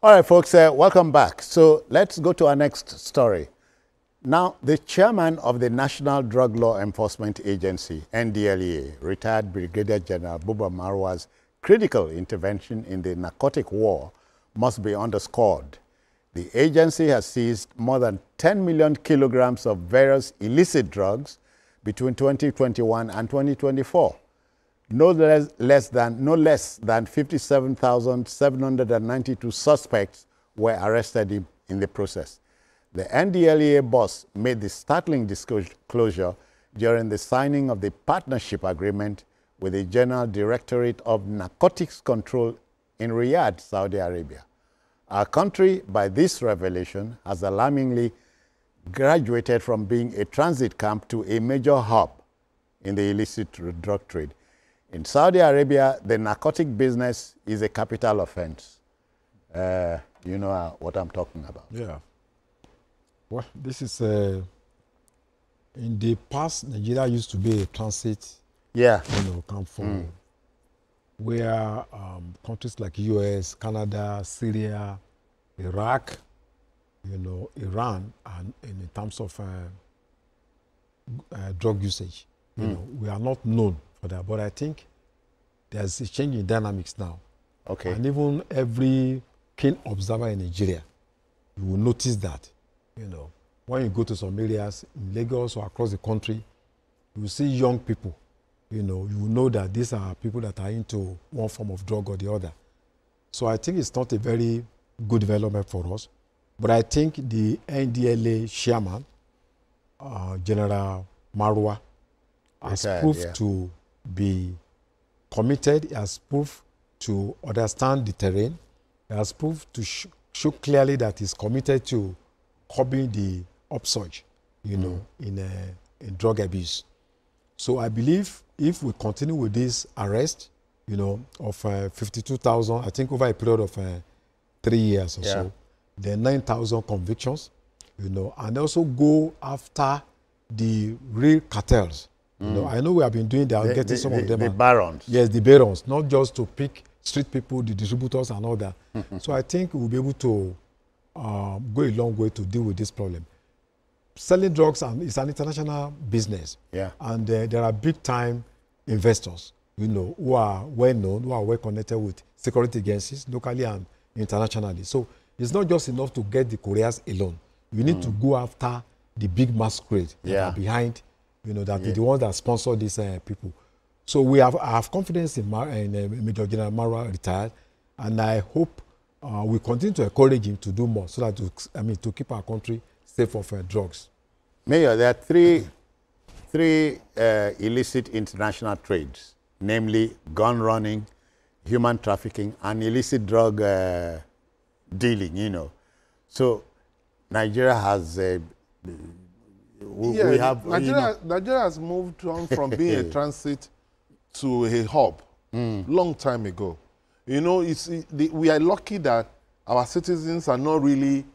All right, folks, welcome back. So let's go to our next story. Now, the chairman of the National Drug Law Enforcement Agency, NDLEA, retired Brigadier General Buba Marwa's critical intervention in the narcotic war must be underscored. The agency has seized more than 10 million kilograms of various illicit drugs between 2021 and 2024. No less than 57,792 suspects were arrested in the process. The NDLEA boss made the startling disclosure during the signing of the partnership agreement with the General Directorate of Narcotics Control in Riyadh, Saudi Arabia. Our country, by this revelation, has alarmingly graduated from being a transit camp to a major hub in the illicit drug trade. In Saudi Arabia, the narcotic business is a capital offense. You know what I'm talking about. Yeah. Well, this is in the past, Nigeria used to be a transit, camp for where countries like US, Canada, Syria, Iraq, Iran, and in terms of drug usage, we are not known for that. But I think there's a change in dynamics now. Okay. And even every keen observer in Nigeria, you will notice that, when you go to some areas in Lagos or across the country, you will see young people, you will know that these are people that are into one form of drug or the other. So I think it's not a very good development for us. But I think the NDLEA chairman, General Marwa, has proved to be committed. He has proved to understand the terrain. He has proved to show clearly that he's committed to curbing the upsurge, in drug abuse. So I believe if we continue with this arrest, of 52,000, I think over a period of 3 years or so, then 9,000 convictions, and also go after the real cartels. I know we have been doing that, getting some of them. The barons. Yes, the barons, not just to pick street people, the distributors and all that. So I think we'll be able to go a long way to deal with this problem. Selling drugs is an international business. Yeah. And there are big-time investors, who are well-known, who are well-connected with security agencies, locally and internationally. So it's not just enough to get the couriers alone. You need to go after the big masquerade that are behind, that the ones that sponsor these people. So I have confidence in Major General Marwa retired, and I hope we continue to encourage him to do more so that to keep our country safe of drugs. Mayor, there are three illicit international trades, namely gun running, human trafficking, and illicit drug dealing. So Nigeria has Nigeria has moved on from being a transit to a hub long time ago. We are lucky that our citizens are not really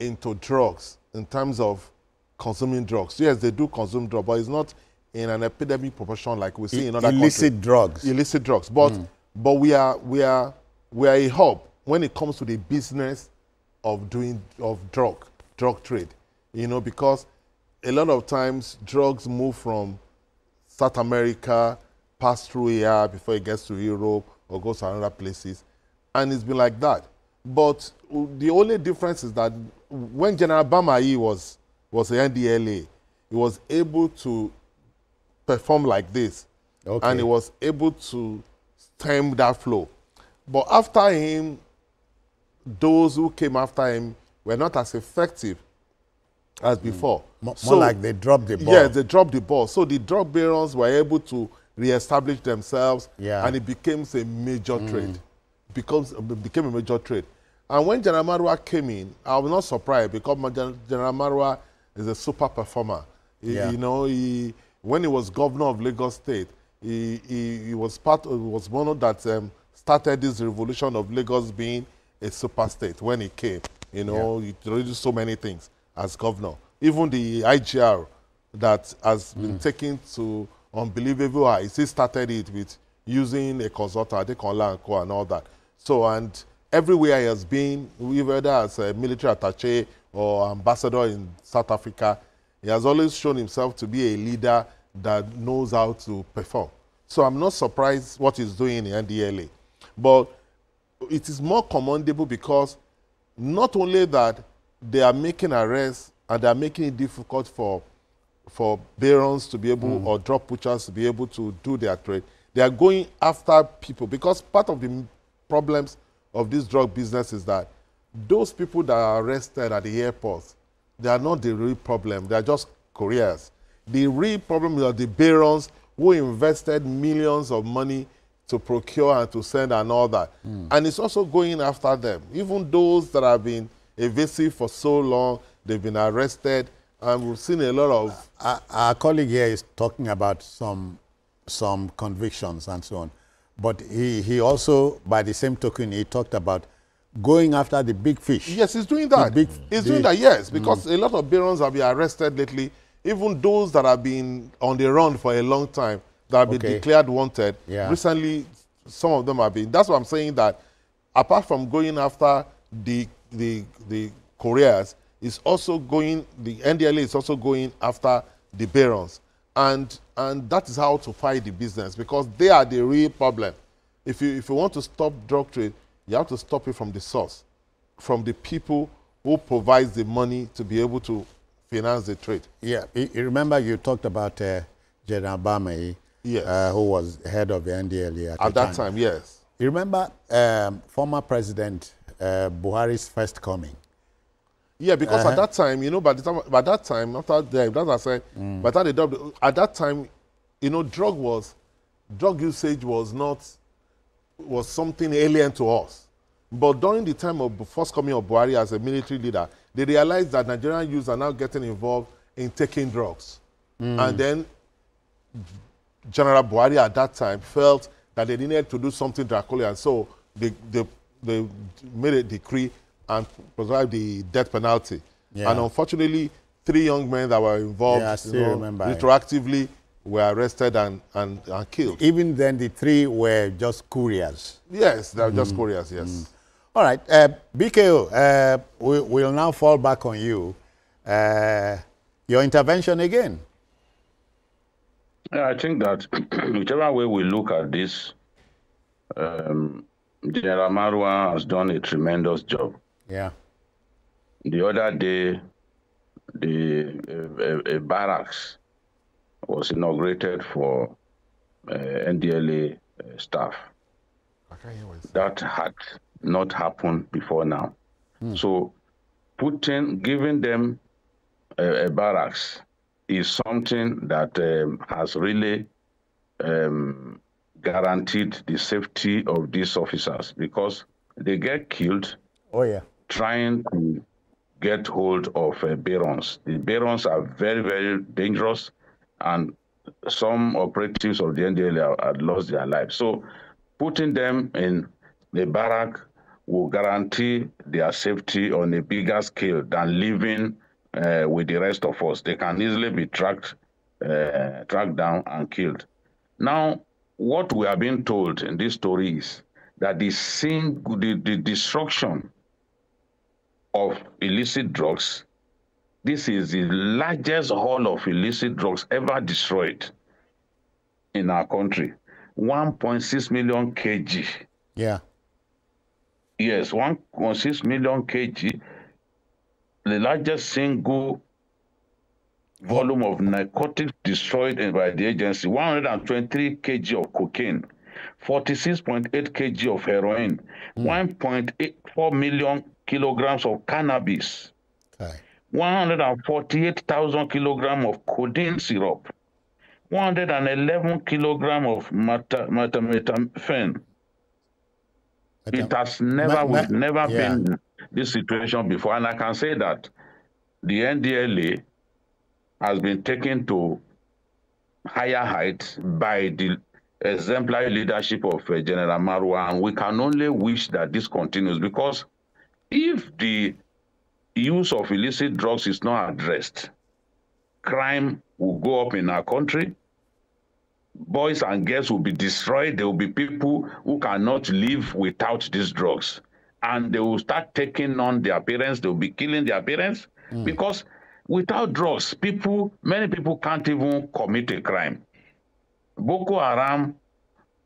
into drugs in terms of consuming drugs. Yes, they do consume drugs, but it's not in an epidemic proportion like we see in other illicit countries. drugs. Illicit drugs. But we are a hub when it comes to the business of drug trade. Because a lot of times drugs move from South America, pass through here before it gets to Europe or goes to other places. And it's been like that. But the only difference is that when General Bamayi was the NDLEA, he was able to perform like this. Okay. And he was able to stem that flow. But after him, those who came after him were not as effective as before. More like they dropped the ball. Yes, they dropped the ball. So the drug barons were able to reestablish themselves, and it became a major trade. Became a major trade. And when General Marwa came in, I was not surprised because General Marwa is a super performer. When he was governor of Lagos State, he was one that started this revolution of Lagos being a super state when he came. He did so many things as governor. Even the IGR that has been taken to unbelievable heights. He started it with using a consultant, Adekunle & Co. and all that. So, and everywhere he has been, whether as a military attaché or ambassador in South Africa, he has always shown himself to be a leader that knows how to perform. So I'm not surprised what he's doing in NDLEA. But it is more commendable because not only that they are making arrests and they are making it difficult for barons to be able, or drug pushers to be able to do their trade, they are going after people, because part of the problems of this drug business is that those people that are arrested at the airports, they are not the real problem. They are just couriers. The real problem are the barons who invested millions of money to procure and to send and all that. And it's also going after them. Even those that have been evasive for so long, they've been arrested, and we've seen a lot of... Our colleague here is talking about some convictions and so on. But he also, by the same token, he talked about going after the big fish. Yes, he's doing that. He's doing that, yes, because a lot of barons have been arrested lately. Even those that have been on the run for a long time, that have been declared wanted, recently some of them have been. That's why I'm saying that apart from going after the couriers, is also going, the NDLEA is also going after the barons. And that is how to fight the business, because they are the real problem. If you want to stop drug trade, you have to stop it from the source, from the people who provides the money to be able to finance the trade. Yeah, you remember you talked about General Bamei, who was head of the NDLEA at that time. Yes. You remember former President Buhari's first coming? Yeah, because at that time, you know, by that time, after them, that's what I said, by the time at that time, you know, drug usage was something alien to us. But during the time of the first coming of Buhari as a military leader, they realized that Nigerian youths are now getting involved in taking drugs. And then General Buhari at that time felt that they needed to do something draconian. So they made a decree and prescribed the death penalty. And unfortunately, 3 young men that were involved retroactively were arrested and killed. Even then, the 3 were just couriers. Yes, they were just couriers, yes. All right, BKO, we'll now fall back on you. Your intervention again. Yeah, I think that whichever way we look at this, General Marwa has done a tremendous job. Yeah. The other day, a barracks was inaugurated for NDLEA staff. That had not happened before now. So giving them a barracks is something that has really guaranteed the safety of these officers, because they get killed trying to get hold of barons. The barons are very, very dangerous, and some operatives of the NDLEA have lost their lives. So putting them in the barrack will guarantee their safety on a bigger scale than living with the rest of us. They can easily be tracked down and killed. Now, what we are being told in this story is that the destruction of illicit drugs, this is the largest haul of illicit drugs ever destroyed in our country. 1.6 million kg. Yeah. Yes, 1.6 million kg, the largest single volume of narcotics destroyed by the agency. 123 kg of cocaine, 46.8 kg of heroin, 1.84 million kilograms of cannabis, 148,000 kilograms of codeine syrup, 111 kilograms of methamphetamine. It has never been this situation before. And I can say that the NDLEA has been taken to higher heights by the exemplary leadership of General Marwa, and we can only wish that this continues, because if the use of illicit drugs is not addressed, crime will go up in our country. Boys and girls will be destroyed. There will be people who cannot live without these drugs. and they will start taking on their parents. They will be killing their parents because without drugs, many people can't even commit a crime. Boko Haram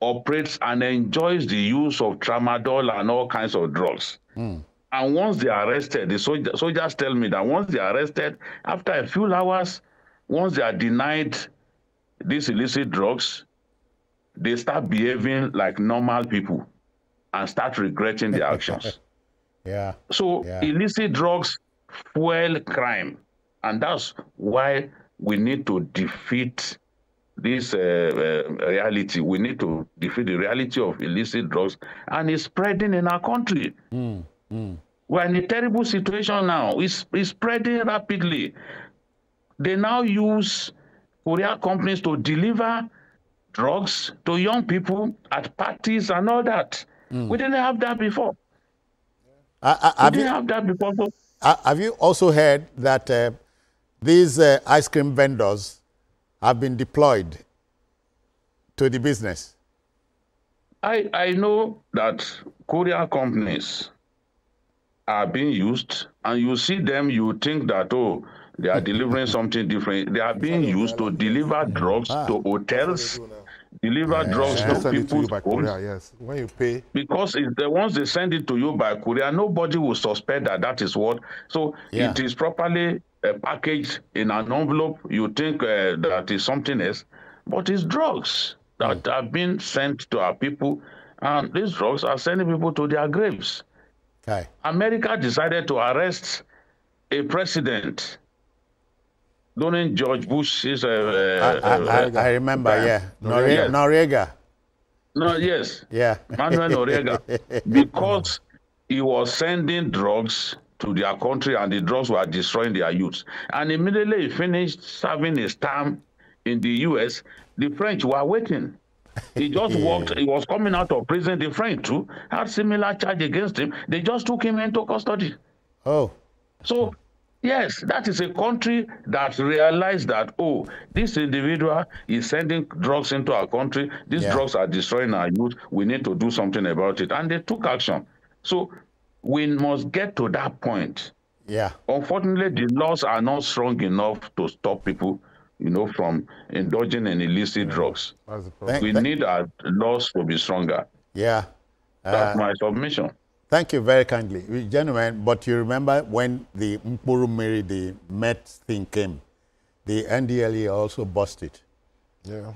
operates and enjoys the use of tramadol and all kinds of drugs. And once they are arrested, the soldiers tell me that once they are arrested, after a few hours, once they are denied these illicit drugs, they start behaving like normal people and start regretting their actions. So illicit drugs fuel crime. And that's why we need to defeat this reality. We need to defeat the reality of illicit drugs, and it's spreading in our country. We're in a terrible situation now. It's spreading rapidly. They now use courier companies to deliver drugs to young people at parties and all that. We didn't have that before. We didn't have that before. Have you also heard that these ice cream vendors have been deployed to the business? I know that courier companies are being used, and you see them, you think that, oh, they are delivering something different. They are being used to deliver drugs to hotels, deliver drugs to people's homes. Yes, when you pay. Because once they send it to you by courier, nobody will suspect that is what. So it is properly packaged in an envelope. You think that is something else, but it's drugs that have been sent to our people, and these drugs are sending people to their graves. America decided to arrest a president during George Bush's... I remember, Noriega. Manuel Noriega, because he was sending drugs to their country, and the drugs were destroying their youth. And immediately he finished serving his term in the U.S., the French were waiting. He just walked, he was coming out of prison. The French too had similar charge against him. They just took him into custody. So, yes, that is a country that realized that, oh, this individual is sending drugs into our country. These drugs are destroying our youth. We need to do something about it. And they took action. So we must get to that point. Unfortunately, the laws are not strong enough to stop people, from indulging in illicit drugs. We need our laws to be stronger. That's my submission. Thank you very kindly. Gentlemen, but you remember when the Mkpurumiri, the meth thing came, the NDLEA also busted. You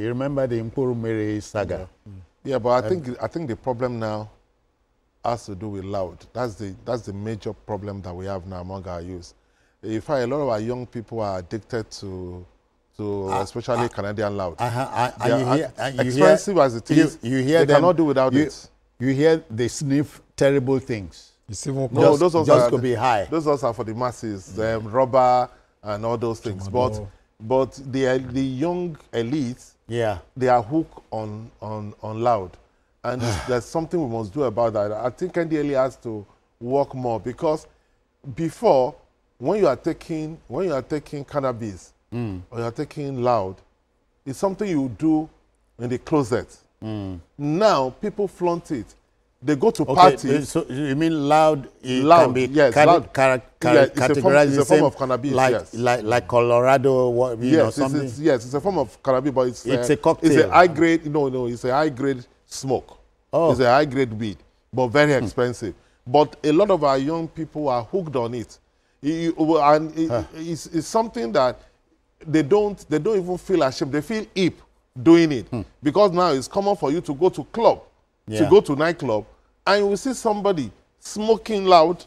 remember the Mkpurumiri saga? But I think the problem now has to do with loud. That's the major problem that we have now among our youth. In fact, a lot of our young people are addicted to especially Canadian loud. Expensive as it is, they cannot do without it. You hear they sniff terrible things. No, those just to be high. Those are for the masses, rubber and all those things. But the young elites, they are hooked on loud. And there's something we must do about that. I think NDLEA has to work more, because before, when you are taking cannabis or you are taking loud, it's something you do in the closet. Now people flaunt it. They go to parties. So you mean loud? Can be categorized it's a form of cannabis, like Colorado, something. It's a form of cannabis, but it's a cocktail. It's a high grade. No, it's a high grade smoke. It's a high grade weed, but very expensive. But a lot of our young people are hooked on it. It's something that they don't even feel ashamed. They feel hip doing it, because now it's common for you to go to club, to go to nightclub, and you will see somebody smoking loud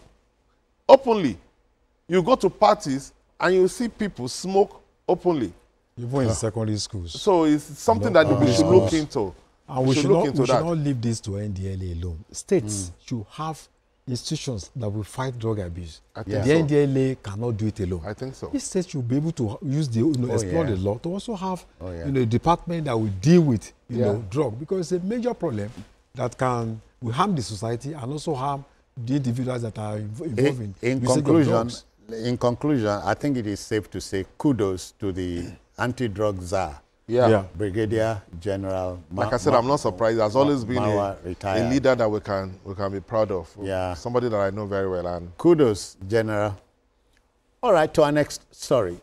openly. You go to parties and you see people smoke openly. Even in secondary schools. So it's something that we should look into. And we should not leave this to NDLEA alone. States should have institutions that will fight drug abuse. The NDLEA cannot do it alone. I think so. These states should be able to use explore the law to also have a department that will deal with drug, because it's a major problem that will harm the society and also harm the individuals that are involved in drugs. In conclusion, I think it is safe to say kudos to the anti-drug czar Yeah. Brigadier General. Like I said, I'm not surprised. There's always been a leader that we can be proud of. Yeah. Somebody that I know very well. And kudos, General. All right, to our next story.